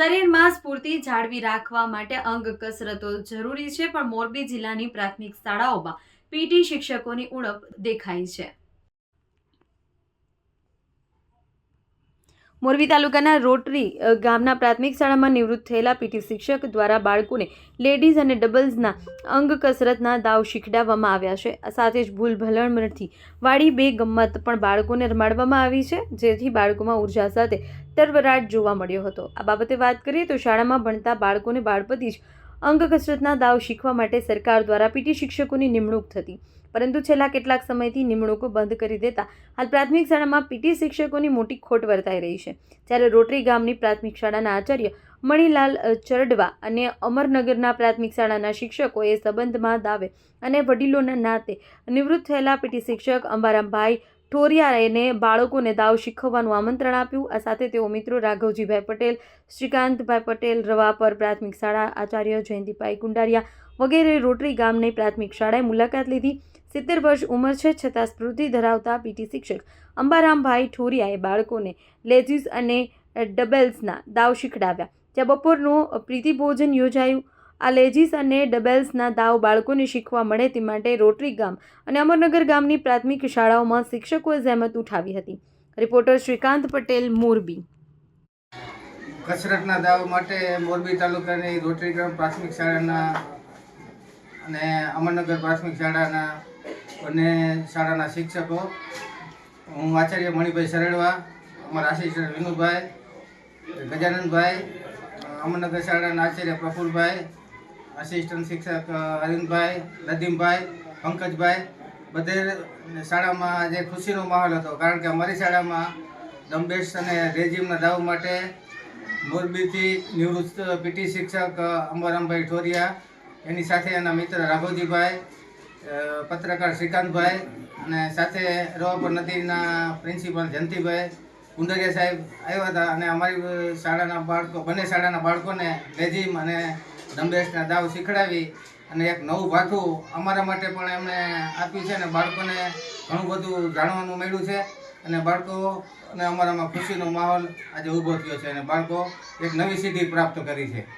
શરીરમાં સ્ફૂર્તિ જાળવી રાખવા માટે અંગ કસરતો જરૂરી છે, પણ મોરબી જિલ્લાની પ્રાથમિક શાળાઓમાં પીટી શિક્ષકોની ઉણપ દેખાઈ છે। મોરબી તાલુકાના રોટરી ગામના પ્રાથમિક શાળામાં નિવૃત્ત થયેલા પીટી શિક્ષક દ્વારા બાળકોને લેડીઝ અને ડબલ્સના અંગ કસરતના દાવ શીખડાવવામાં આવ્યા છે। સાથે જ ભૂલ ભલામણથી વાળી બે ગમ્મત પણ બાળકોને રમાડવામાં આવી છે, જેથી બાળકોમાં ઉર્જા સાથે તરવરાટ જોવા મળ્યો હતો। આ બાબતે વાત કરીએ તો શાળામાં ભણતા બાળકોને બાળપણથી જ અંગ કસરતના દાવ શીખવા માટે સરકાર દ્વારા પીટી શિક્ષકોની નિમણૂક થતી, પરંતુ છેલ્લા કેટલાક સમયથી નિમણૂકો બંધ કરી દેતા હાલ પ્રાથમિક શાળામાં પીટી શિક્ષકોની મોટી ખોટ વર્તાઈ રહી છે। ત્યારે રોટરી ગામની પ્રાથમિક શાળાના આચાર્ય મણિલાલ ચરડવા અને અમરનગરના પ્રાથમિક શાળાના શિક્ષકોએ સંબંધમાં દાવે અને વડીલોના નાતે નિવૃત્ત થયેલા પીટી શિક્ષક અંબારામભાઈ ઠોરિયાને બાળકોને દાવ શીખવવાનું આમંત્રણ આપ્યું। આ સાથે તેઓ મિત્રો રાઘવજીભાઈ પટેલ, શ્રીકાંતભાઈ પટેલ, રવાપર પ્રાથમિક શાળા આચાર્ય જયંતિભાઈ કુંડારિયા વગેરે રોટરી ગામની પ્રાથમિક શાળાએ મુલાકાત લીધી। 70 વર્ષ ઉંમર છે છતાં સ્ફૂર્તિ ધરાવતા પીટી શિક્ષક અંબારામભાઈ ઠોરિયાએ બાળકોને લેજીસ અને ડબલ્સના દાવ શીખડાવ્યા। ત્યાં બપોરનું પ્રીતિ ભોજન યોજાયું। આ લેજીસ અને ડબલ્સના દાવ બાળકોને શીખવા મળે તે માટે રોટરી ગામ અને અમરનગર ગામની પ્રાથમિક શાળાઓમાં શિક્ષકોએ જહેમત ઉઠાવી હતી। રિપોર્ટર શ્રીકાંત પટેલ, મોરબી। કસરતના દાવ માટે મોરબી તાલુકાની રોટરી ગ્રામ પ્રાથમિક શાળાના અને અમરનગર પ્રાથમિક શાળાના બંને શાળાના શિક્ષકો, હું આચાર્ય મણિભાઈ સરડવા, અમારા આસિસ્ટન્ટ વિનુભાઈ, ગજાનંદભાઈ, અમરનગર શાળાના આચાર્ય પ્રફુલભાઈ, આસિસ્ટન્ટ શિક્ષક અરવિંદભાઈ, નદીમભાઈ, પંકજભાઈ, બધે શાળામાં આજે ખુશીનો માહોલ હતો, કારણ કે અમારી શાળામાં ડમ્બેલ્સ અને રેજીમના દાવ માટે મોરબીથી નિવૃત્ત પીટી શિક્ષક અંબારામભાઈ ઠોરિયા, એની સાથે એના મિત્ર રાઘવજીભાઈ, પત્રકાર શ્રીકાંતભાઈ અને સાથે રવાપર નદીના પ્રિન્સિપાલ જયંતિભાઈ કુંડારિયા સાહેબ આવ્યા હતા અને અમારી શાળાના બાળકો, બંને શાળાના બાળકોને લેજીમ અને ડમ્બેલ્સના દાવ શીખડાવી અને એક નવું ભાથું અમારા માટે પણ એમણે આપ્યું છે અને બાળકોને ઘણું બધું જાણવાનું મળ્યું છે અને બાળકો અને અમારામાં ખુશીનો માહોલ આજે ઊભો થયો છે અને બાળકો એક નવી સિદ્ધિ પ્રાપ્ત કરી છે।